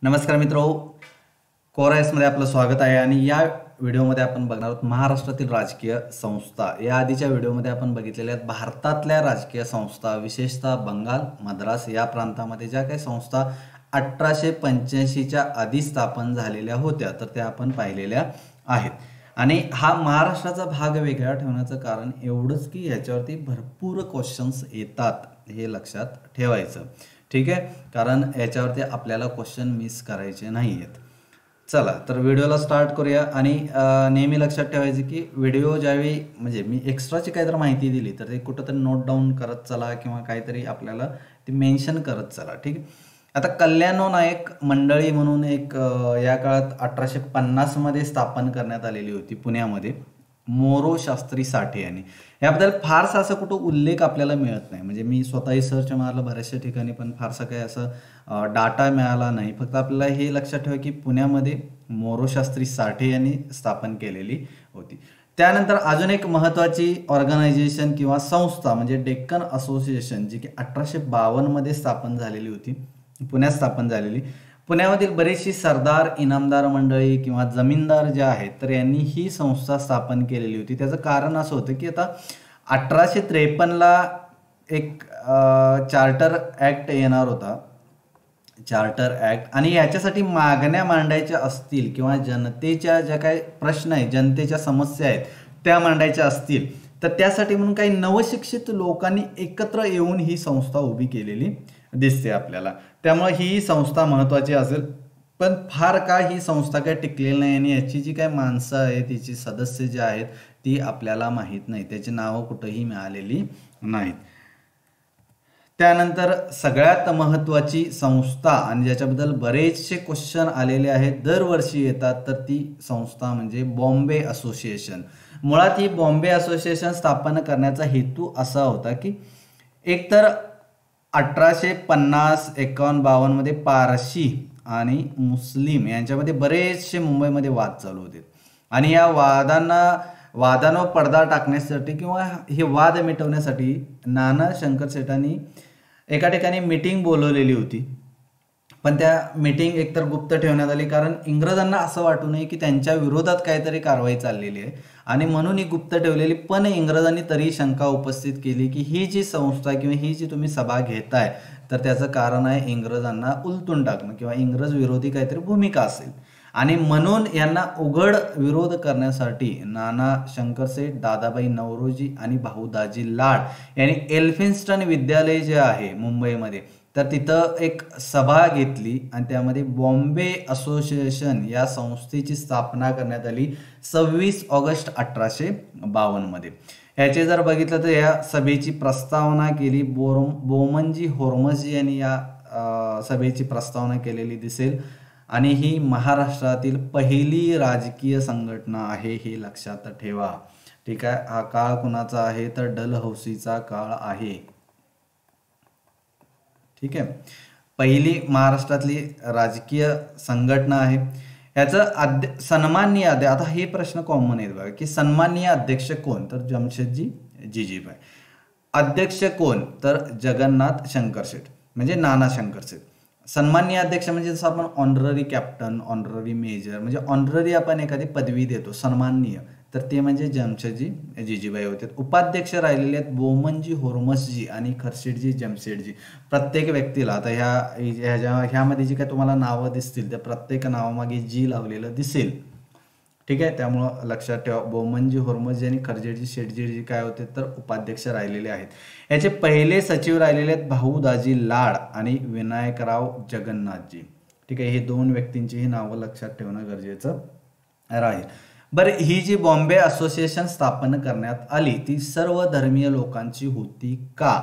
नमस्कार मित्रो, कोरायसमध्ये आपलं स्वागत आहे. आणि या व्हिडिओमध्ये आपण बघणार आहोत महाराष्ट्रातील राजकीय संस्था. या आधीच्या व्हिडिओमध्ये आपण बघितलेल्या आहेत भारतातल्या राजकीय संस्था, विशेषतः बंगाल, मद्रास या प्रांतामध्ये ज्या काही संस्था 1885च्या आधी स्थापन झालेल्या होत्या तर त्या आपण पाहिलेल्या आहेत. आणि हा महाराष्ट्राचा भाग वेगळा ठेवण्याचं कारण एवढंच की याच्यावरती भरपूर क्वेश्चन्स येतात, हे लक्षात ठेवायचं. ठीक आहे, कारण याच्यावरती आपल्याला क्वेश्चन मिस करायचे नाही आहेत. चला तर व्हिडिओला स्टार्ट करूया. आणि नेहमी लक्षात ठेवायचं की व्हिडिओ ज्यावेळी म्हणजे मी एक्स्ट्राची काहीतरी माहिती दिली तर ते कुठंतरी नोट डाऊन करत चला किंवा काहीतरी आपल्याला ते मेन्शन करत चला. ठीक आहे, आता कल्याणो नायक मंडळी म्हणून एक या काळात 1850मध्ये स्थापन करण्यात आलेली होती पुण्यामध्ये, मोरो शास्त्री साठे यांनी. याबद्दल फारसा असं कुठं उल्लेख आपल्याला मिळत नाही. म्हणजे मी स्वतःही सर्च मारलं बऱ्याचशा ठिकाणी, पण फारसा काही असं डाटा मिळाला नाही. फक्त आपल्याला हे लक्षात ठेवा की पुण्यामध्ये मोरो शास्त्री साठे यांनी स्थापन केलेली होती. त्यानंतर अजून एक महत्त्वाची ऑर्गनायझेशन किंवा संस्था म्हणजे डेक्कन असोसिएशन, जी की 1852मध्ये स्थापन झालेली होती, पुण्यात स्थापन झालेली. पुण्यामधील बरीचशी सरदार, इनामदार मंडळी किंवा जमीनदार जे आहेत तर यांनी ही संस्था स्थापन केलेली होती. त्याचं कारण असं होतं की आता 1853ला एक चार्टर ॲक्ट येणार होता, चार्टर ॲक्ट. आणि याच्यासाठी मागण्या मांडायच्या असतील किंवा जनतेच्या ज्या काही प्रश्न आहेत, जनतेच्या समस्या आहेत त्या मांडायच्या असतील तर त्यासाठी म्हणून काही नवशिक्षित लोकांनी एकत्र येऊन ही संस्था उभी केलेली दिसते आपल्याला. त्यामुळे ही संस्था महत्त्वाची असेल. पण फार काय ही संस्था काय टिकलेली नाही आणि याची जी काय माणसं आहेत, तिची सदस्य जे आहेत ती आपल्याला माहीत नाही, त्याची नावं कुठंही मिळालेली नाहीत. त्यानंतर सगळ्यात महत्त्वाची संस्था आणि ज्याच्याबद्दल बरेचसे क्वेश्चन आलेले आहेत, दरवर्षी येतात, तर ती संस्था म्हणजे बॉम्बे असोसिएशन. मुळात ही बॉम्बे असोसिएशन स्थापन करण्याचा हेतू असा होता की एकतर 1850, 51, 52मध्ये पारशी आणि मुस्लिम यांच्यामध्ये बरेचसे मुंबईमध्ये वाद चालू होते. आणि या वादांवर पडदा टाकण्यासाठी किंवा हे वाद मिटवण्यासाठी नाना शंकरशेठांनी एका ठिकाणी मीटिंग बोलवलेली होती. पण त्या मीटिंग एकतर गुप्त ठेवण्यात आली, कारण इंग्रजांना असं वाटू नये की त्यांच्या विरोधात काहीतरी कारवाई चाललेली आहे आणि म्हणून ही गुप्त ठेवलेली. पण इंग्रजांनी तरी शंका उपस्थित केली की ही जी संस्था किंवा ही जी तुम्ही सभा घेताय तर त्याचं कारण आहे इंग्रजांना उलटून टाकणं किंवा इंग्रज विरोधी काहीतरी भूमिका असेल. आणि म्हणून यांना उघड विरोध करण्यासाठी नाना शंकरशेठ, दादाबाई नौरोजी आणि भाऊ दाजी लाड यांनी एल्फिन्स्टन विद्यालय जे आहे मुंबईमध्ये तर तिथं एक सभा घेतली आणि त्यामध्ये बॉम्बे असोसिएशन या संस्थेची स्थापना करण्यात आली 26 ऑगस्ट 1852मध्ये. याचे जर बघितलं तर या सभेची प्रस्तावना केली बोमनजी होर्मसजी यांनी या सभेची प्रस्तावना केलेली दिसेल. आणि ही महाराष्ट्रातील पहिली राजकीय संघटना आहे, हे लक्षात ठेवा. ठीक आहे, हा काळ कुणाचा आहे तर डलहौसीचा काळ आहे. ठीक आहे, पहिली महाराष्ट्रातली राजकीय संघटना आहे. याचं सन्माननीय आता हे प्रश्न कॉमन आहेत बघा की सन्माननीय अध्यक्ष कोण तर जमशेदजी जिजीबाई. अध्यक्ष कोण तर जगन्नाथ शंकरशेठ म्हणजे नाना शंकरशेठ. सन्माननीय अध्यक्ष म्हणजे जसं आपण ऑनररी कॅप्टन, ऑनररी मेजर म्हणजे ऑनररी आपण एखादी पदवी देतो सन्माननीय, तर ते म्हणजे जमशेदजी जिजीबाई होते. उपाध्यक्ष राहिलेले आहेत बोमनजी होर्मसजी आणि खर्शीडजी जमशेदजी. प्रत्येक व्यक्तीला आता ह्यामध्ये जी काय तुम्हाला नावं दिसतील त्या प्रत्येक नावामागे जी लावलेलं दिसेल. ठीक आहे, त्यामुळं लक्षात ठेवा बोमनजी होर्मसजी आणि खर्शीडजी शेठजी काय होते तर उपाध्यक्ष राहिलेले आहेत. याचे पहिले सचिव राहिलेले आहेत भाऊ दाजी लाड आणि विनायकराव जगन्नाथजी. ठीक आहे, हे दोन व्यक्तींची नावं लक्षात ठेवणं गरजेचं राहील. बरं, ही जी बॉम्बे असोसिएशन स्थापन करण्यात आली ती सर्व धर्मीय लोकांची होती का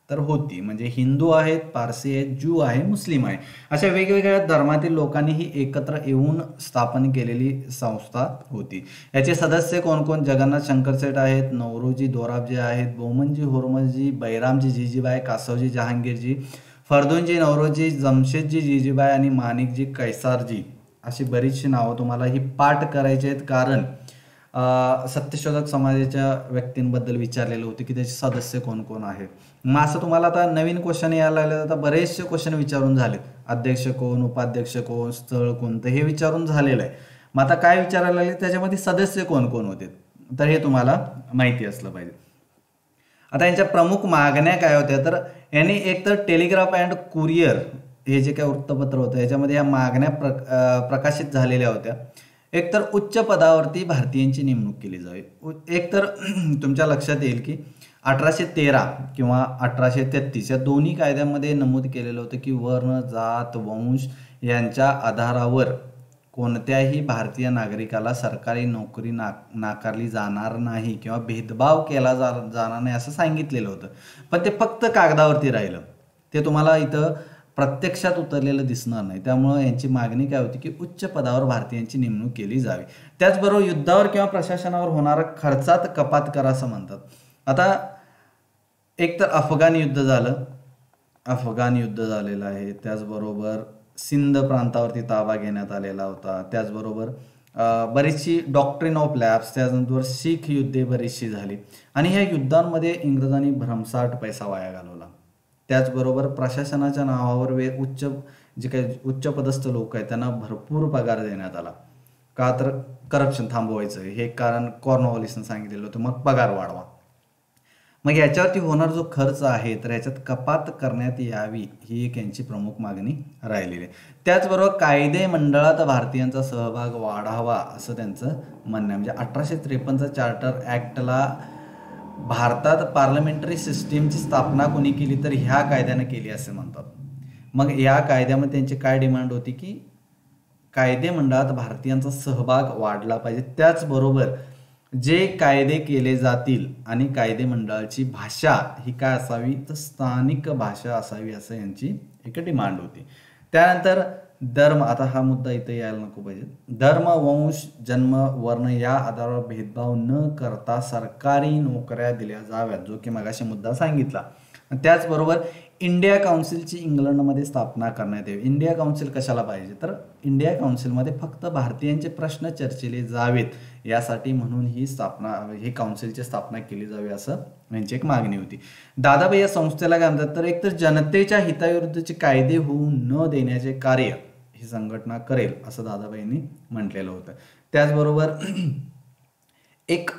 तर होती. म्हणजे हिंदू आहेत, पारसी आहेत, ज्यू आहे, मुस्लिम आहे, अशा वेगवेगळ्या धर्मातील लोकांनी ही एकत्र येऊन स्थापन केलेली संस्था होती. याचे सदस्य कोण कोण जगन्नाथ शंकरशेठ आहेत, नौरोजी दोराबजी आहेत, बोमनजी होर्मसजी, बैरामजी जिजीबाई, कासवजी जहांगीरजी, फर्दुनजी नौरोजी, जमशेदजी जिजीबाई आणि माणिकजी कैसारजी. अशी बरीचशी नावं तुम्हाला ही पाठ करायची आहेत, कारण सत्यशोधक समाजाच्या व्यक्तींबद्दल विचारलेलं होते की त्याचे सदस्य कोण कोण आहेत. मग असं तुम्हाला आता नवीन क्वेश्चन यायला लागले, आता बरेचसे क्वेश्चन विचारून झालेत. अध्यक्ष कोण, उपाध्यक्ष कोण, स्थळ कोणतं, हे विचारून झालेलं आहे. मग आता काय विचारायला लागले, त्याच्यामध्ये सदस्य कोण कोण होते, तर हे तुम्हाला माहिती असलं पाहिजे. आता यांच्या प्रमुख मागण्या काय होत्या, तर यांनी एक तर टेलिग्राफ अँड कुरिअर हे जे काय वृत्तपत्र होतं याच्यामध्ये या मागण्या प्रकाशित झालेल्या होत्या. एकतर उच्च पदावरती भारतीयांची नेमणूक केली जावी. एकतर तुमच्या लक्षात येईल की 1813 किंवा 1833 या दोन्ही कायद्यामध्ये नमूद केलेलं होतं की वर्ण, जात, वंश यांच्या आधारावर कोणत्याही भारतीय नागरिकाला सरकारी नोकरी नाकारली जाणार नाही किंवा भेदभाव केला जाणार नाही असं सांगितलेलं होतं. पण ते फक्त कागदावरती राहिलं, ते तुम्हाला इथं प्रत्यक्षात उतरलेलं दिसणार नाही. त्यामुळं यांची मागणी काय होती की उच्च पदावर भारतीयांची नेमणूक केली जावी. त्याचबरोबर युद्धावर किंवा प्रशासनावर होणारा खर्चात कपात करा असं म्हणतात. आता एक तर अफगाण युद्ध झालं, अफगाण युद्ध झालेलं आहे. त्याचबरोबर सिंध प्रांतावरती ताबा घेण्यात आलेला होता. त्याचबरोबर बरीचशी डॉक्ट्रिन ऑफ लॅप्स, त्यानंतर शीख युद्धे बरीचशी झाली आणि ह्या युद्धांमध्ये इंग्रजांनी भरमसाठ पैसा वाया घालवला. त्याचबरोबर प्रशासनाच्या नावावर जे काही उच्चपदस्थ लोक आहेत त्यांना भरपूर पगार देण्यात आला. का तर करप्शन थांबवायचं हे कारण कॉर्नवॉलिसनं सांगितलेलं होतं, मग पगार वाढवा. मग याच्यावरती होणार जो खर्च आहे तर याच्यात कपात करण्यात यावी ही एक यांची प्रमुख मागणी राहिलेली आहे. त्याचबरोबर कायदे मंडळात भारतीयांचा सहभाग वाढावा असं त्यांचं म्हणणं आहे. म्हणजे 1853 चार्टर ॲक्टला भारतात पार्लमेंटरी सिस्टीमची स्थापना कोणी केली तर ह्या कायद्यानं केली असे म्हणतात. मग या कायद्यामध्ये त्यांची काय डिमांड होती की कायदे मंडळात भारतीयांचा सहभाग वाढला पाहिजे. त्याचबरोबर जे कायदे केले जातील आणि कायदे मंडळाची भाषा ही काय असावी तर स्थानिक भाषा असावी असं यांची एक डिमांड होती. त्यानंतर धर्म, आता हा मुद्दा इथे यायला नको पाहिजे. धर्म, वंश, जन्म, वर्ण या आधारावर भेदभाव न करता सरकारी नोकऱ्या दिल्या जाव्यात, जो की मगाशी मुद्दा सांगितला. त्याचबरोबर इंडिया काउन्सिलची इंग्लंडमध्ये स्थापना करण्यात यावी. इंडिया काउन्सिल कशाला पाहिजे तर इंडिया काउन्सिलमध्ये फक्त भारतीयांचे प्रश्न चर्चिले जावेत यासाठी म्हणून ही काउन्सिलची स्थापना केली जावी असं यांची एक मागणी होती. दादाभाई या संस्थेला काय म्हणतात तर एकतर जनतेच्या हिताविरुद्धचे कायदे होऊ न देण्याचे कार्य ही संघटना करेल असं दादाभाईंनी म्हटलेलं होतं. त्याचबरोबर एक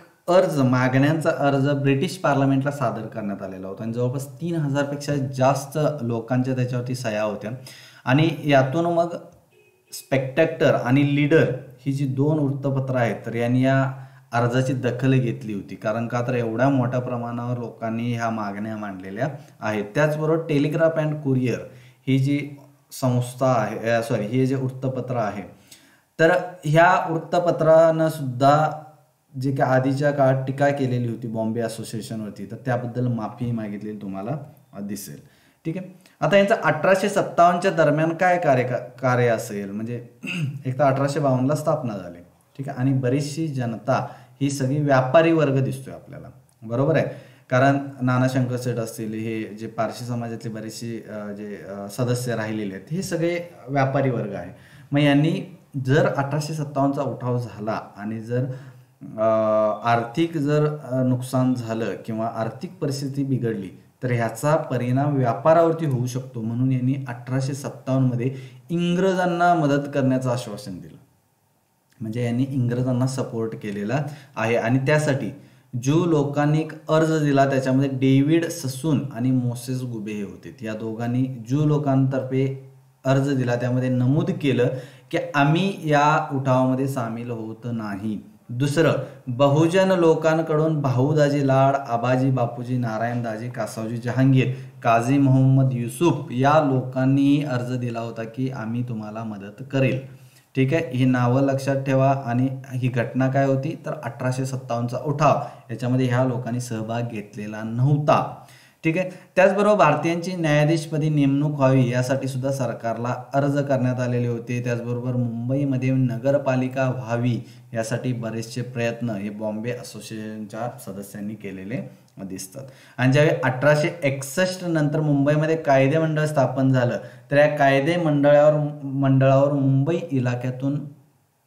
मागण्यांचा अर्ज ब्रिटिश पार्लमेंटला सादर करण्यात आलेला होता आणि जवळपास 3000 पेक्षा जास्त लोकांच्या त्याच्यावरती सह्या होत्या. आणि यातून मग स्पेक्टॅक्टर आणि लीडर ही जी 2 वृत्तपत्र आहेत तर यांनी या अर्जाची दखल घेतली होती. कारण का तर एवढ्या मोठ्या प्रमाणावर लोकांनी ह्या मागण्या मांडलेल्या आहेत. त्याचबरोबर टेलिग्राफ अँड कुरिअर ही जी संस्था आहे, हे जे वृत्तपत्र आहे तर ह्या वृत्तपत्रानं सुद्धा जे काय आधीच्या काळात टीका केलेली होती बॉम्बे असोसिएशनवरती तर त्याबद्दल माफी मागितलेली तुम्हाला दिसेल. ठीक आहे. आता यांचं 1857च्या दरम्यान काय कार्य असेल म्हणजे एक तर 1852ला स्थापना झाली. ठीक आहे. आणि बरीचशी जनता ही सगळी व्यापारी वर्ग दिसतोय आपल्याला, बरोबर आहे. कारण नाना शंकरशेठ असतील, हे जे पारशी समाजातले बरेचसे जे सदस्य राहिलेले आहेत हे सगळे व्यापारी वर्ग आहे. मग यांनी जर 1857चा उठाव झाला आणि जर आर्थिक नुकसान झालं किंवा आर्थिक परिस्थिती बिघडली तर ह्याचा परिणाम व्यापारावरती होऊ शकतो, म्हणून यांनी 1857मध्ये इंग्रजांना मदत करण्याचं आश्वासन दिलं. म्हणजे यांनी इंग्रजांना सपोर्ट केलेला आहे. आणि त्यासाठी ज्यू लोकांनी एक अर्ज दिला, त्याच्यामध्ये डेव्हिड ससून आणि मोसेस गुबे हे होते. या दोघांनी ज्यू लोकांतर्फे अर्ज दिला, त्यामध्ये नमूद केलं की आम्ही या उठावामध्ये सामील होत नाही. दुसरं, बहुजन लोकांकडून भाऊदाजी लाड, आबाजी बापूजी, नारायणदाजी, कासावजी जहांगीर, काझी मोहम्मद युसुफ या लोकांनीही अर्ज दिला होता की आम्ही तुम्हाला मदत करेल. ठीक आहे. ही नावं लक्षात ठेवा. आणि ही घटना काय होती तर 1857चा उठाव, याच्यामध्ये ह्या लोकांनी सहभाग घेतलेला नव्हता. ठीक आहे. त्याचबरोबर भारतीयांची न्यायाधीशपदी नेमणूक व्हावी यासाठी सुद्धा सरकारला अर्ज करण्यात आलेले होते. त्याचबरोबर मुंबईमध्ये नगरपालिका व्हावी यासाठी बरेचसे प्रयत्न हे बॉम्बे असोसिएशनच्या सदस्यांनी केलेले दिसतात. आणि ज्यावेळी 1861 नंतर मुंबईमध्ये कायदे मंडळ स्थापन झालं तर या कायदे मंडळावर मुंबई इलाक्यातून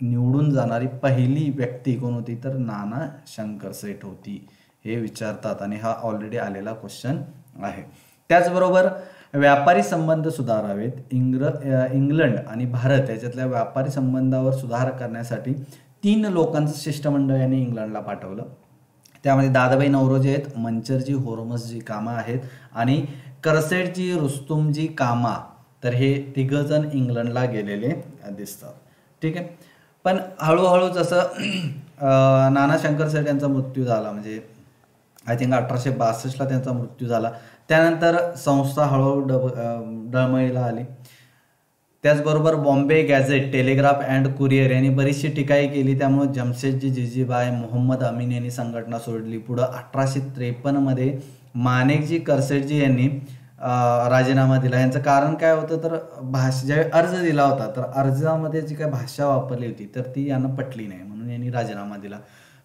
निवडून जाणारी पहिली व्यक्ती कोण होती तर नाना शंकरशेठ होती, हे विचारतात. आणि हा ऑलरेडी आलेला क्वेश्चन आहे. त्याचबरोबर व्यापारी संबंध सुधारावेत. इंग्लंड आणि भारत याच्यातल्या व्यापारी संबंधावर सुधार करण्यासाठी 3 लोकांचं शिष्टमंडळ यांनी इंग्लंडला पाठवलं. त्यामध्ये दादाभाई नौरोजी आहेत, मंचरजी होर्मसजी कामा आहेत आणि करसेटजी रुस्तुमजी कामा. तर हे 3 जण इंग्लंडला गेलेले दिसतात. ठीक आहे. पण हळूहळू जसं नाना शंकरशेठ यांचा मृत्यू झाला, म्हणजे आय थिंक 1862ला त्यांचा मृत्यू झाला, त्यानंतर संस्था हळूहळू डळमळीला आली. त्याचबरोबर Bombay gadget, telegraph and courier यांनी बरीचशी टीकाही केली. त्यामुळे जमशेदजी जिजीबाई, मोहम्मद अमीन यांनी संघटना सोडली. पुढं 1853मध्ये माणेकजी करसेटजी यांनी राजीनामा दिला. यांचं कारण काय होतं तर ज्यावेळी अर्ज दिला होता तर अर्जामध्ये जी काही भाषा वापरली होती तर ती यांना पटली नाही, म्हणून यांनी राजीनामा दिला.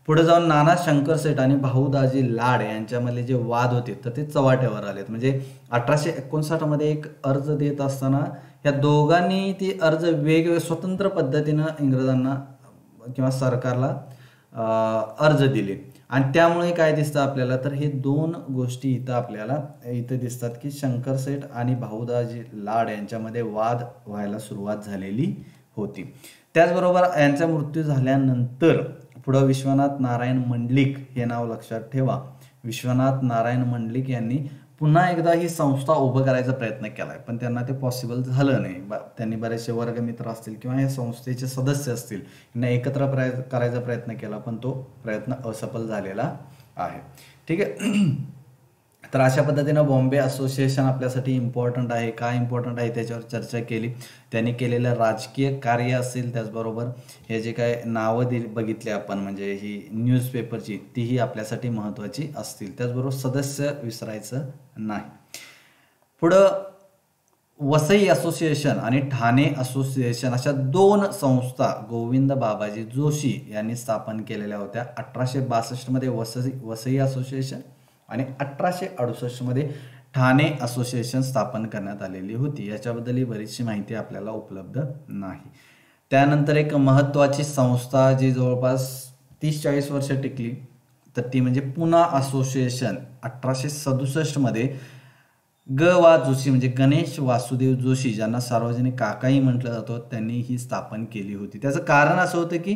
पुढे जाऊन नाना शंकरशेठ आणि भाऊदाजी लाड यांच्यामधले जे वाद होते तर ते चव्हाट्यावर आलेत. म्हणजे 1859मध्ये एक अर्ज देत असताना या दोघांनी ती अर्ज वेगवेगळ्या स्वतंत्र पद्धतीनं इंग्रजांना किंवा सरकारला अर्ज दिले. आणि त्यामुळे काय दिसतं आपल्याला तर हे 2 गोष्टी इथं दिसतात की शंकरशेठ आणि भाऊदाजी लाड यांच्यामध्ये वाद व्हायला सुरुवात झालेली होती. त्याचबरोबर यांचा मृत्यू झाल्यानंतर पुढं विश्वनाथ नारायण मंडलिक हे नाव लक्षात ठेवा. विश्वनाथ नारायण मंडलिक यांनी पुन्हा एकदा ही संस्था उभं करायचा प्रयत्न केलाय, पण त्यांना ते पॉसिबल झालं नाही. त्यांनी बरेचसे वर्गमित्र असतील किंवा या संस्थेचे सदस्य असतील यांना एकत्र करायचा प्रयत्न केला, पण तो प्रयत्न असफल झालेला आहे. ठीक आहे. तर अशा पद्धतीनं बॉम्बे असोसिएशन आपल्यासाठी इम्पॉर्टंट आहे. काय इम्पॉर्टंट आहे त्याच्यावर चर्चा केली. त्यांनी केलेलं राजकीय कार्य असेल, त्याचबरोबर हे जे काय नावं बघितले आपण म्हणजे ही न्यूजपेपरची तीही आपल्यासाठी महत्त्वाची असतील. त्याचबरोबर सदस्य विसरायचं नाही. पुढं वसई असोसिएशन आणि ठाणे असोसिएशन अशा 2 संस्था गोविंद बाबाजी जोशी यांनी स्थापन केलेल्या होत्या. 1862मध्ये वसई असोसिएशन आणि 1868मध्ये ठाणे असोसिएशन स्थापन करण्यात आलेली होती. याच्याबद्दलही बरीचशी माहिती आपल्याला उपलब्ध नाही. त्यानंतर एक महत्त्वाची संस्था जी जवळपास 30-40 वर्ष टिकली तर ती म्हणजे पुणा असोसिएशन. 1867मध्ये वा जोशी म्हणजे गणेश वासुदेव जोशी ज्यांना सार्वजनिक काकाही म्हटलं जातं त्यांनी ही स्थापन केली होती. त्याचं कारण असं होतं की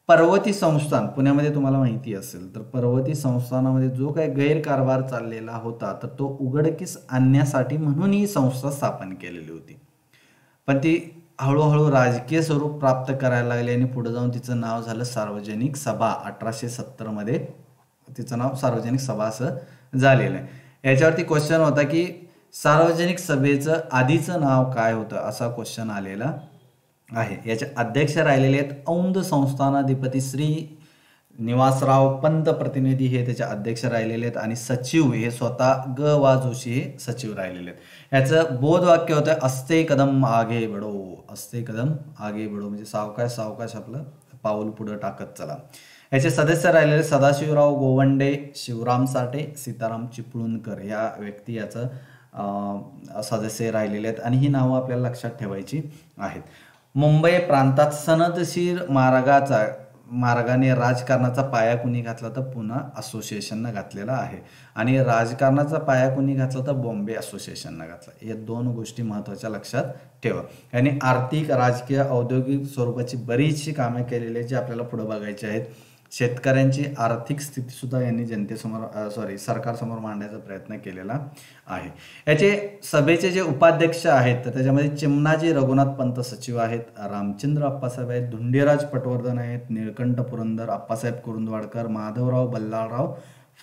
पर्वती संस्थान पुण्यामध्ये तुम्हाला माहिती असेल तर पर्वती संस्थानामध्ये जो काही गैरकारभार चाललेला होता तर तो उघडकीस आणण्यासाठी म्हणून ही संस्था स्थापन केलेली होती. पण ती हळूहळू राजकीय स्वरूप प्राप्त करायला लागली आणि पुढे जाऊन तिचं नाव झालं सार्वजनिक सभा. 1870मध्ये तिचं नाव सार्वजनिक सभा असं झालेलं आहे. याच्यावरती क्वेश्चन होता की सार्वजनिक सभेचं आधीचं नाव काय होतं असा क्वेश्चन आलेला आहे. याचे अध्यक्ष राहिलेले आहेत औंध संस्थानाधिपती श्री निवासराव पंत प्रतिनिधी हे त्याचे अध्यक्ष राहिलेले आहेत आणि सचिव हे स्वतः वा जोशी हे सचिव राहिलेले आहेत. याचं बोधवाक्य होतं अस्ते कदम आगे बढो. अस्ते कदम आगे बढो म्हणजे सावकाश सावकाश आपलं पाऊल पुढे टाकत चला. याचे सदस्य राहिलेले सदाशिवराव गोवंडे, शिवराम साठे, सीताराम चिपळूणकर या व्यक्ती याचं सदस्य राहिलेले आहेत आणि ही नावं आपल्याला लक्षात ठेवायची आहेत. मुंबई प्रांतात सनदशीर मार्गाने राजकारणाचा पाया कुणी घातला तर पुणा असोसिएशननं घातलेला आहे आणि राजकारणाचा पाया कुणी घातला तर बॉम्बे असोसिएशननं घातला. या 2 गोष्टी महत्त्वाच्या लक्षात ठेवा. यांनी आर्थिक, राजकीय, औद्योगिक स्वरूपाची बरीचशी कामे केलेली जी आपल्याला पुढे बघायची आहेत. शेतकऱ्यांची आर्थिक स्थिती सुद्धा यांनी सरकारसमोर मांडण्याचा प्रयत्न केलेला आहे. याचे सभेचे जे उपाध्यक्ष आहेत तर त्याच्यामध्ये चिमणाजी रघुनाथ पंत सचिव आहेत, रामचंद्र अप्पासाहेब आहेत, धुंडीराज पटवर्धन आहेत, निळकंठ पुरंदर, अप्पासाहेब कुरुंदवाडकर, माधवराव बल्लाळराव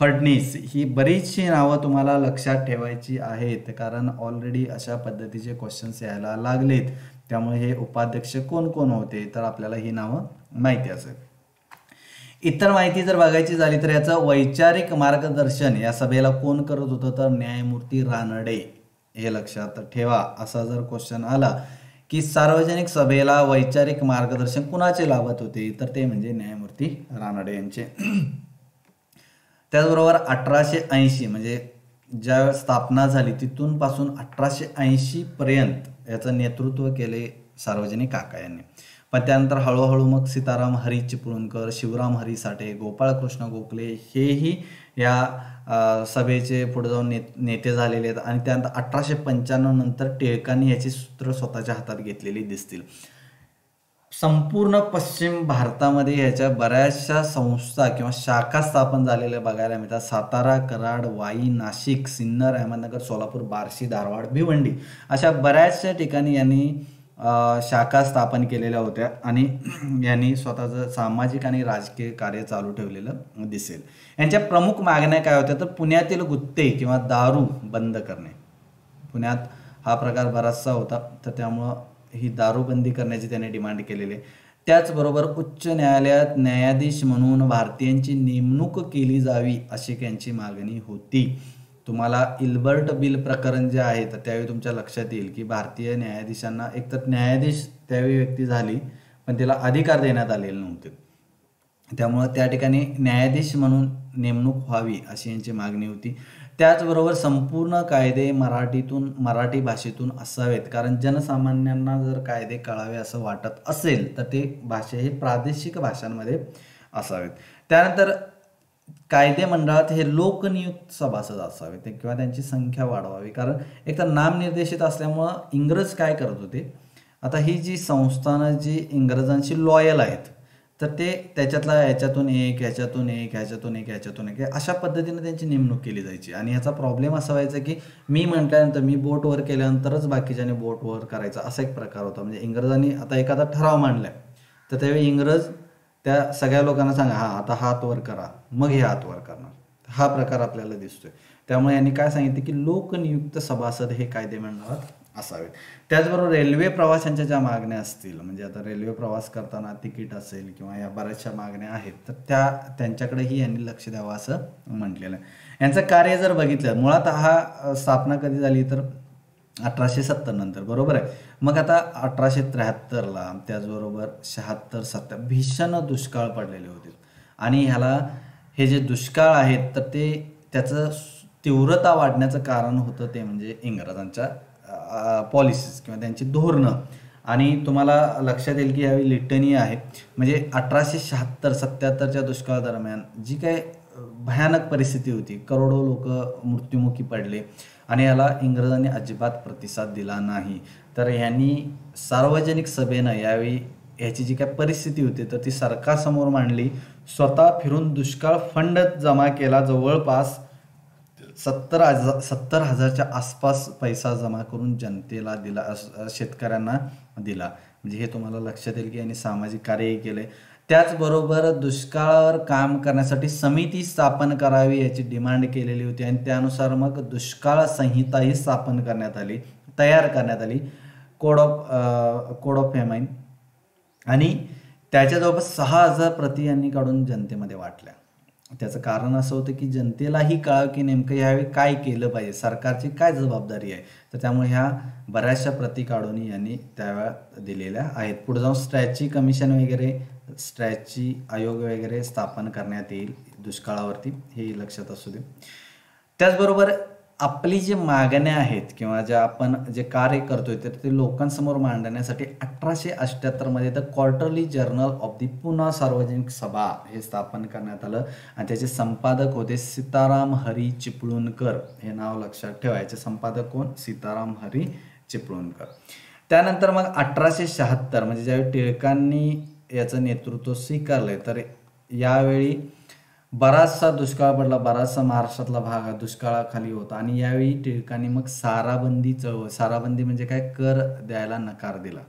फडणीस. ही बरीचशी नावं तुम्हाला लक्षात ठेवायची आहेत कारण ऑलरेडी अशा पद्धतीचे क्वेश्चन्स यायला लागलेत. त्यामुळे हे उपाध्यक्ष कोण कोण होते तर आपल्याला ही नावं माहिती असेल. इतर माहिती जर बघायची झाली तर याचं वैचारिक मार्गदर्शन या सभेला कोण करत होतं तर न्यायमूर्ती रानडे. हे लक्षात ठेवा. असा जर क्वेश्चन आला की सार्वजनिक सभेला वैचारिक मार्गदर्शन कुणाचे लाभत होते तर ते म्हणजे न्यायमूर्ती रानडे यांचे. त्याचबरोबर 1880 म्हणजे ज्या स्थापना झाली तिथून पासून 1880 पर्यंत याचं नेतृत्व केले सार्वजनिक काका यांनी. पण त्यानंतर हळूहळू मग सीताराम हरी चिपळूणकर, शिवराम हरी साठे, गोपाळकृष्ण गोखले हेही या सभेचे पुढे जाऊन नेते झालेले आहेत. आणि त्यानंतर 1895 नंतर टिळकांनी याची सूत्र स्वतःच्या हातात घेतलेली दिसतील. संपूर्ण पश्चिम भारतामध्ये याच्या बऱ्याचशा संस्था किंवा शाखा स्थापन झालेल्या बघायला मिळतात. सातारा, कराड, वाई, नाशिक, सिन्नर, अहमदनगर, सोलापूर, बार्शी, धारवाड, भिवंडी अशा बऱ्याचशा ठिकाणी यांनी शाखा स्थापन केलेल्या होत्या आणि यांनी स्वतःचं सामाजिक आणि राजकीय कार्य चालू ठेवलेलं दिसेल. यांच्या प्रमुख मागण्या काय होत्या तर पुण्यातील गुत्ते किंवा दारू बंद करणे. पुण्यात हा प्रकार बराचसा होता, तर त्यामुळं ही दारूबंदी करण्याची त्याने डिमांड केलेली आहे. त्याचबरोबर उच्च न्यायालयात न्यायाधीश म्हणून भारतीयांची नेमणूक केली जावी अशी त्यांची मागणी होती. तुम्हाला इल्बर्ट बिल प्रकरण जे आहे तर त्यावेळी तुमच्या लक्षात येईल की भारतीय न्यायाधीशांना एकतर न्यायाधीश त्यावेळी व्यक्ती झाली पण तिला अधिकार देण्यात आलेले नव्हते. त्यामुळं त्या ठिकाणी न्यायाधीश म्हणून नेमणूक व्हावी अशी यांची मागणी होती. त्याचबरोबर संपूर्ण कायदे मराठी भाषेतून असावेत, कारण जनसामान्यांना जर कायदे कळावे असं वाटत असेल तर ते भाषा हे प्रादेशिक भाषांमध्ये असावेत. त्यानंतर कायदे मंडळात हे लोकनियुक्त सभासद असावेत किंवा त्यांची संख्या वाढवावी, कारण एक तर नामनिर्देशित असल्यामुळं इंग्रज काय करत होते, आता ही जी संस्थानं जी इंग्रजांशी लॉयल आहेत तर ते त्याच्यातला ह्याच्यातून एक ह्याच्यातून एक ह्याच्यातून एक ह्याच्यातून एक अशा पद्धतीने त्यांची नेमणूक केली जायची. आणि ह्याचा प्रॉब्लेम असा व्हायचा की मी म्हटल्यानंतर मी बोट वर केल्यानंतरच बाकीच्याने बोट वर करायचा असा एक प्रकार होता. म्हणजे इंग्रजांनी आता एखादा ठराव मांडलाय तर त्यावेळी इंग्रज त्या सगळ्या लोकांना सांगा हा आता हात वर करा, मग हे हात वर करणार. हा प्रकार आपल्याला दिसतोय. त्यामुळे यांनी काय सांगितलं की लोकनियुक्त सभासद हे कायदे मंडळात असावेत. त्याचबरोबर रेल्वे प्रवाशांच्या ज्या मागण्या असतील, म्हणजे आता रेल्वे प्रवास करताना तिकीट असेल किंवा या बऱ्याचशा मागण्या आहेत तर त्यांच्याकडेही यांनी लक्ष द्यावं असं म्हटलेलं आहे. यांचं कार्य जर बघितलं, मुळात हा स्थापना कधी झाली तर 1870 नंतर, बरोबर आहे. मग आता 1873ला त्याचबरोबर 76, 70 भीषण दुष्काळ पडलेले होते आणि ह्याला हे जे दुष्काळ आहेत तर त्याचं तीव्रता वाढण्याचं कारण होतं ते म्हणजे इंग्रजांच्या पॉलिसीज किंवा त्यांची धोरणं. आणि तुम्हाला लक्षात येईल की यावेळी लिटनी आहे, म्हणजे 1876-77च्या दुष्काळ दरम्यान जी काय भयानक परिस्थिती होती, करोडो लोक मृत्युमुखी पडले आणि याला इंग्रजांनी अजिबात प्रतिसाद दिला नाही. तर ह्यांनी सार्वजनिक सभेनं यावेळी ह्याची जी काय परिस्थिती होती तर ती सरकारसमोर मांडली. स्वतः फिरून दुष्काळ फंड जमा केला, जवळपास 70,000च्या आसपास पैसा जमा करून जनतेला दिला, शेतकऱ्यांना दिला. म्हणजे हे तुम्हाला लक्षात येईल की यांनी सामाजिक कार्यही केले. त्याचबरोबर दुष्काळावर काम करण्यासाठी समिती स्थापन करावी याची डिमांड केलेली होती आणि त्यानुसार मग दुष्काळ संहिताही स्थापन करण्यात आली, तयार करण्यात आली, कोड ऑफ फेमाईन. आणि त्याच्या जवळपास 6,000 प्रती यांनी काढून जनतेमध्ये वाटल्या. त्याचं कारण असं होतं की जनतेलाही कळावं की नेमकं यावेळी काय केलं पाहिजे, सरकारची काय जबाबदारी आहे. तर त्यामुळे ह्या बऱ्याचशा प्रती काढून यांनी त्यावेळा दिलेल्या आहेत. पुढे जाऊन स्ट्रॅची कमिशन वगैरे, स्ट्रॅची आयोग वगैरे स्थापन करण्यात येईल दुष्काळावरती, हे लक्षात असू दे. त्याचबरोबर आपली जे मागण्या आहेत किंवा ज्या आपण जे कार्य करतोय तर ते लोकांसमोर मांडण्यासाठी 1878 the quarterly journal of the Pune सार्वजनिक सभा हे स्थापन करण्यात आलं आणि त्याचे संपादक होते सीताराम हरी चिपळूणकर. हे नाव लक्षात ठेवायचे. संपादक कोण? सीताराम हरी चिपळूणकर. त्यानंतर मग 1876 म्हणजे ज्यावेळी टिळकांनी याचं नेतृत्व स्वीकारलंय तर यावेळी बराचसा दुष्काळ पडला, बराचसा महाराष्ट्रातला भाग हा दुष्काळाखाली होता आणि यावेळी टिळकांनी मग साराबंदी चळवळ, साराबंदी म्हणजे काय, कर द्यायला नकार दिला,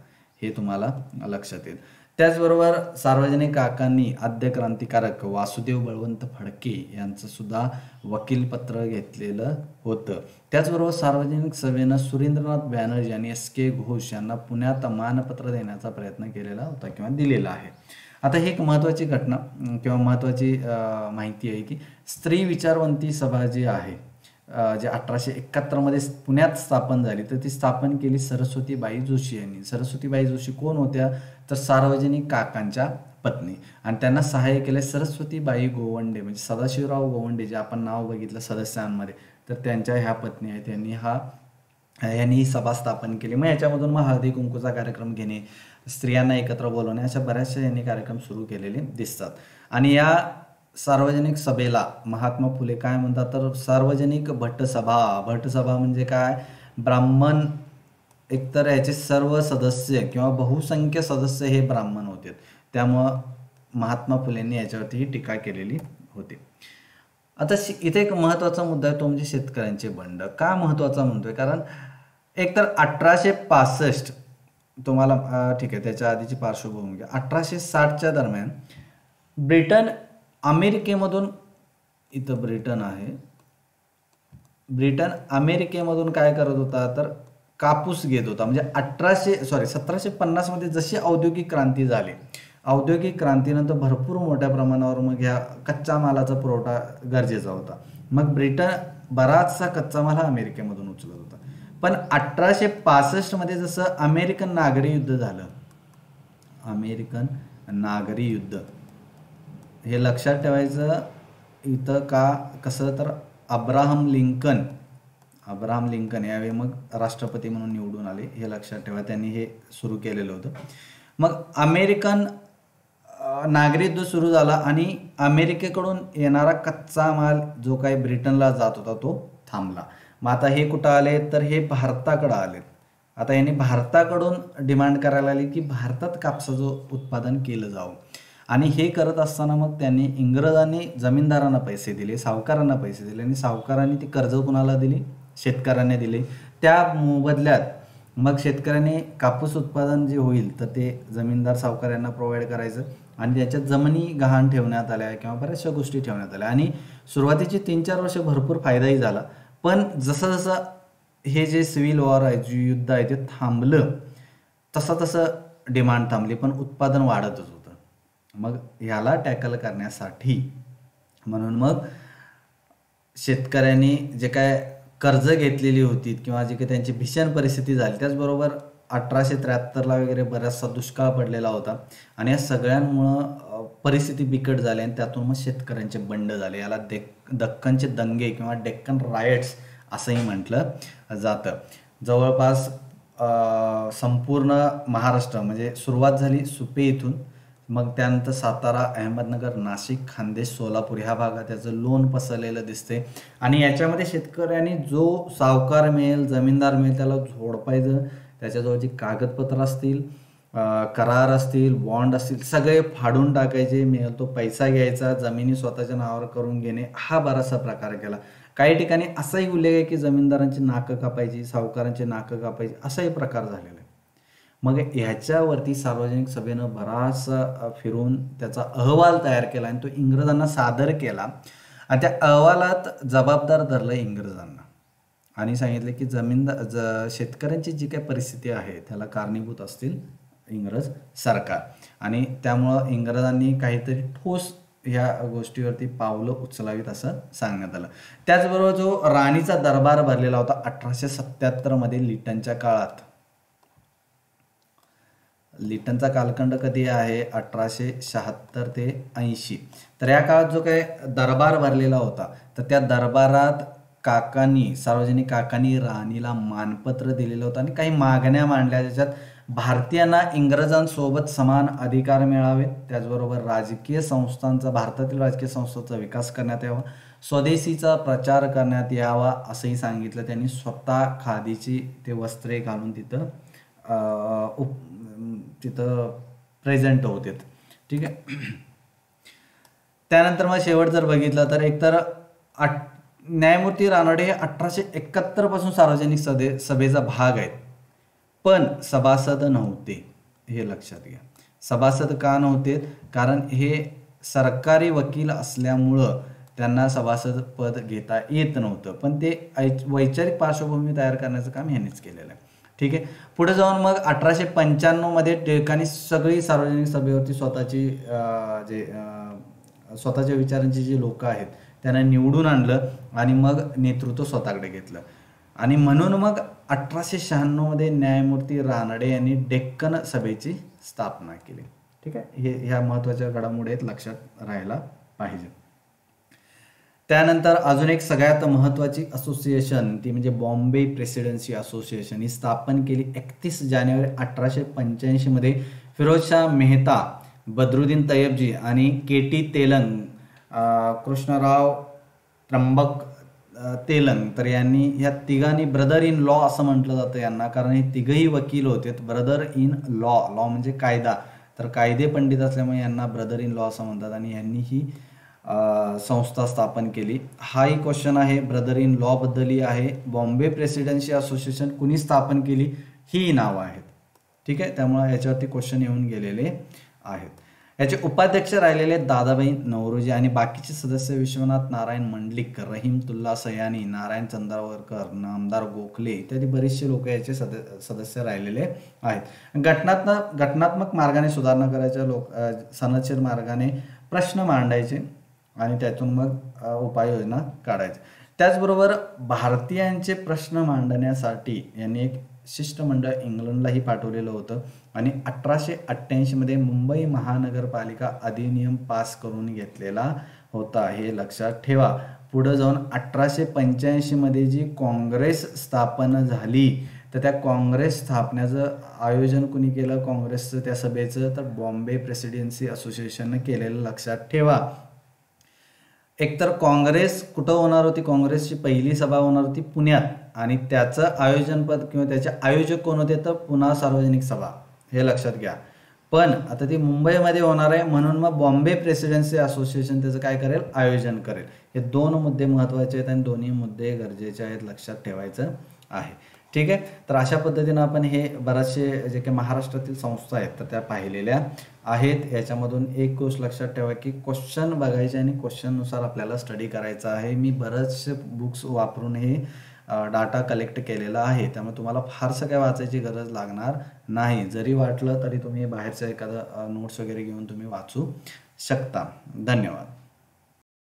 हे तुम्हाला लक्षात येईल. त्याचबरोबर सार्वजनिक काकांनी आद्य क्रांतिकारक वासुदेव बळवंत फडके यांचं सुद्धा वकीलपत्र घेतलेलं होतं. त्याचबरोबर सार्वजनिक सभेनं सुरेंद्रनाथ बॅनर्जी आणि S.K. घोष यांना पुण्यात मानपत्र देण्याचा प्रयत्न केलेला होता किंवा दिलेला आहे. आता ही एक महत्त्वाची घटना किंवा महत्त्वाची माहिती आहे की स्त्री विचारवंती सभा जी आहे, जे 1871 पुण्यात स्थापन झाली, तर ती स्थापन केली सरस्वतीबाई जोशी यांनी. सरस्वतीबाई जोशी कोण होत्या तर सार्वजनिक काकांच्या पत्नी, आणि त्यांना सहाय्य केले सरस्वतीबाई गोवंडे, म्हणजे सदाशिवराव गोवंडे जे आपण नाव बघितलं सदस्यांमध्ये तर त्यांच्या ह्या पत्नी आहेत, यांनी ही सभा स्थापन केली. मग याच्यामधून मग हळदी कुंकूचा कार्यक्रम घेणे, स्त्रियांना एकत्र बोलवणे, अशा बऱ्याचशा यांनी कार्यक्रम सुरू केलेले दिसतात. आणि या सार्वजनिक सभेला महात्मा फुले काय म्हणतात, तर सार्वजनिक भट्टसभा म्हणजे काय, ब्राह्मण, एकतर याचे सर्व सदस्य किंवा बहुसंख्य सदस्य हे ब्राह्मण होते, त्यामुळं महात्मा फुलेंनी याच्यावरती टीका केलेली होती. आता इथे एक महत्त्वाचा मुद्दा आहे, तो म्हणजे शेतकऱ्यांचे बंड. का महत्त्वाचा म्हणतोय, कारण एकतर 1865 तुम्हाला ठीक आहे, त्याच्या आधीची पार्श्वभूमी घ्या. 1860च्या दरम्यान अमेरिकेमधून, इथं ब्रिटन आहे, ब्रिटन अमेरिकेमधून काय करत होता, तर कापूस घेत होता. म्हणजे 1750 मध्ये जशी औद्योगिक क्रांती झाली, औद्योगिक क्रांतीनंतर भरपूर मोठ्या प्रमाणावर मग ह्या कच्च्या मालाचा पुरवठा गरजेचा होता. मग ब्रिटन बराचसा कच्चा माल हा अमेरिकेमधून उचलत होता. पण 1865 मध्ये जसं अमेरिकन नागरी युद्ध झालं, अमेरिकन नागरी युद्ध, हे लक्षात ठेवायचं इथं. कसं, तर अब्राहम लिंकन यावेळी मग राष्ट्रपती म्हणून निवडून आले, हे लक्षात ठेवा. त्यांनी हे सुरू केलेलं होतं. मग अमेरिकन नागरी युद्ध सुरू झाला आणि अमेरिकेकडून येणारा कच्चा माल जो काही ब्रिटनला जात होता तो थांबला. मग आता हे कुठं आले, तर हे भारताकडं आले. आता यांनी भारताकडून डिमांड करायला आली की भारतात कापसाचं उत्पादन केलं जावं. आणि हे करत असताना मग त्यांनी, इंग्रजांनी जमीनदारांना पैसे दिले, सावकारांना पैसे दिले, आणि सावकारांनी ती कर्ज कुणाला दिली, शेतकऱ्यांना दिले. त्या मोबदल्यात मग शेतकऱ्यांनी कापूस उत्पादन जे होईल तर ते जमीनदार सावकारांना प्रोव्हाइड करायचं, आणि त्याच्यात जमिनी गहाण ठेवण्यात आल्या किंवा बऱ्याचशा गोष्टी ठेवण्यात आल्या. आणि सुरुवातीची 3-4 वर्ष भरपूर फायदाही झाला. पण जसं जसं हे जे सिव्हिल वॉर आहे, जे युद्ध आहे, ते थांबलं, तसं डिमांड थांबली, पण उत्पादन वाढतच होतं. मग ह्याला टॅकल करण्यासाठी म्हणून मग शेतकऱ्यांनी जे काय कर्ज घेतलेली होती किंवा जी काही त्यांची भीषण परिस्थिती झाली, त्याचबरोबर 1873ला वगैरे बराचसा दुष्काळ पडलेला होता, आणि या सगळ्यांमुळं परिस्थिती बिकट झाली, आणि त्यातून मग शेतकऱ्यांचे बंड झाले. याला दक्कनचे दंगे किंवा डेक्कन रायट्स असंही म्हटलं जातं. जवळपास संपूर्ण महाराष्ट्र, म्हणजे सुरुवात झाली सुपे इथून, मग त्यानंतर सातारा, अहमदनगर, नाशिक, खान्देश, सोलापूर ह्या भागात त्याचं लोण पसरलेलं दिसते. आणि याच्यामध्ये शेतकऱ्यांनी जो सावकार मिळेल, जमीनदार मिळेल, त्याला झोडपायचं. त्याच्याजवळ जी कागदपत्र असतील, करार असतील, बॉन्ड असतील, सगळे फाडून टाकायचे. मिळेल तो पैसा घ्यायचा, जमिनी स्वतःच्या नावावर करून घेणे, हा बराचसा प्रकार केला. काही ठिकाणी असाही उल्लेख आहे की जमीनदारांची नाकं कापायची, सावकारांची नाकं कापायची, असाही प्रकार झालेला आहे. मग ह्याच्यावरती सार्वजनिक सभेनं बराचसा फिरून त्याचा अहवाल तयार केला आणि तो इंग्रजांना सादर केला. आणि त्या अहवालात जबाबदार धरलं इंग्रजांना आणि सांगितलं की शेतकऱ्यांची जी काही परिस्थिती आहे त्याला कारणीभूत असतील इंग्रज सरकार. आणि त्यामुळं इंग्रजांनी काहीतरी ठोस ह्या गोष्टीवरती पावलं उचलावीत असं सांगण्यात आलं. त्याचबरोबर जो राणीचा दरबार भरलेला होता 1877 मध्ये लिटनच्या काळात. लिटनचा कालखंड कधी आहे 1876 ते 80. तर या काळात जो काही दरबार भरलेला होता तर त्या दरबारात सार्वजनिक काकांनी राणीला मानपत्र दिलेलं होतं आणि काही मागण्या मांडल्या, ज्याच्यात भारतीयांना इंग्रजांसोबत समान अधिकार मिळावे, त्याचबरोबर भारतातील राजकीय संस्थांचा विकास करण्यात यावा, स्वदेशीचा प्रचार करण्यात यावा असंही सांगितलं त्यांनी. स्वतः खादीची ते वस्त्रे घालून तिथं प्रेझेंट होते. ठीक आहे. त्यानंतर मग शेवट जर बघितलं तर एकतर न्यायमूर्ती रानडे हे 1871 पासून सार्वजनिक सभेचा भाग आहेत, पण सभासद नव्हते. हे लक्षात घ्या. सभासद का नव्हते? कारण हे सरकारी वकील असल्यामुळं त्यांना सभासद पद घेता येत नव्हतं, पण ते वैचारिक पार्श्वभूमी तयार करण्याचं काम यांनीच केलेलं आहे. ठीक आहे. पुढे जाऊन मग 1895 मध्ये टिळकांनी सगळी सार्वजनिक सभेवरती स्वतःच्या विचारांची जी लोक आहेत त्यांना निवडून आणलं आणि मग नेतृत्व स्वतःकडे घेतलं. आणि म्हणून मग 1896 मध्ये न्यायमूर्ती रानडे यांनी डेक्कन सभेची स्थापना केली. ठीक आहे. ह्या महत्वाच्या घडामोडी आहेत, लक्षात राहायला पाहिजे. त्यानंतर अजून एक सगळ्यात महत्त्वाची असोसिएशन ती म्हणजे बॉम्बे प्रेसिडेन्सी असोसिएशन ही स्थापन केली 31 जानेवारी 1885 मध्ये फिरोजशाह मेहता, बद्रुद्दीन तय्यबजी आणि के टी तेलंग, कृष्णराव त्र्यंबक तेलंग, तर यांनी ह्या तिघांनी ब्रदर इन लॉ असं म्हटलं जातं यांना, कारण हे तिघही वकील होते. ब्रदर इन लॉ, लॉ म्हणजे कायदा, तर कायदे पंडित असल्यामुळे यांना ब्रदर इन लॉ असं म्हणतात आणि यांनी ही संस्था स्थापन केली. हाही क्वेश्चन आहे, ब्रदर इन लॉ बद्दलही आहे. बॉम्बे प्रेसिडेन्सी असोसिएशन कुणी स्थापन केली ही नावं आहेत. ठीक आहे, त्यामुळे याच्यावरती क्वेश्चन येऊन गेलेले आहेत. याचे उपाध्यक्ष राहिलेले दादाभाई नौरोजी आणि बाकीचे सदस्य विश्वनाथ नारायण मंडलिक, रहीमतुल्ला सयानी, नारायण चंद्रावरकर, नामदार गोखले इत्यादी बरेचसे लोक याचे सदस्य राहिलेले आहेत. घटनात्मक मार्गाने सुधारणा करायच्या, सनदशीर मार्गाने प्रश्न मांडायचे आणि त्यातून मग उपाययोजना काढायच्या. त्याचबरोबर भारतीयांचे प्रश्न मांडण्यासाठी यांनी एक शिष्टमंडळ इंग्लंडलाही पाठवलेलं होतं आणि 1888 मध्ये मुंबई महानगरपालिका अधिनियम पास करून घेतलेला होता, हे लक्षात ठेवा. पुढे जाऊन 1885 मध्ये जी काँग्रेस स्थापन झाली, तर त्या काँग्रेस स्थापण्याचं आयोजन कुणी केलं, काँग्रेसचं त्या सभेचं, तर बॉम्बे प्रेसिडेन्सी असोसिएशनने केलेलं लक्षात ठेवा. एकतर काँग्रेस कुठं होणार होती, काँग्रेसची पहिली सभा होणार होती पुण्यात आणि त्याचं आयोजनपद किंवा त्याचे आयोजक कोण होते, तर पुन्हा सार्वजनिक सभा, हे लक्षात घ्या. पण आता ती मुंबईमध्ये होणार आहे म्हणून मग बॉम्बे प्रेसिडेन्सी असोसिएशन त्याचं काय करेल, आयोजन करेल. हे दोन मुद्दे महत्त्वाचे आहेत आणि दोन्ही मुद्दे गरजेचे आहेत, लक्षात ठेवायचं आहे. ठीक आहे, तर अशा पद्धतीनं आपण हे बरेचसे जे काही महाराष्ट्रातील संस्था आहेत तर त्या पाहिलेल्या आहेत. याच्यामधून एक गोष्ट लक्षात ठेवा की क्वेश्चन बघायचे आणि क्वेश्चननुसार आपल्याला स्टडी करायचा आहे. मी बरेचसे बुक्स वापरून हे डाटा कलेक्ट केलेला आहे, त्यामुळे तुम्हाला फारसं काय वाचायची गरज लागणार नाही. जरी वाटलं तरी तुम्ही बाहेरचं एखादं नोट्स वगैरे घेऊन तुम्ही वाचू शकता. धन्यवाद.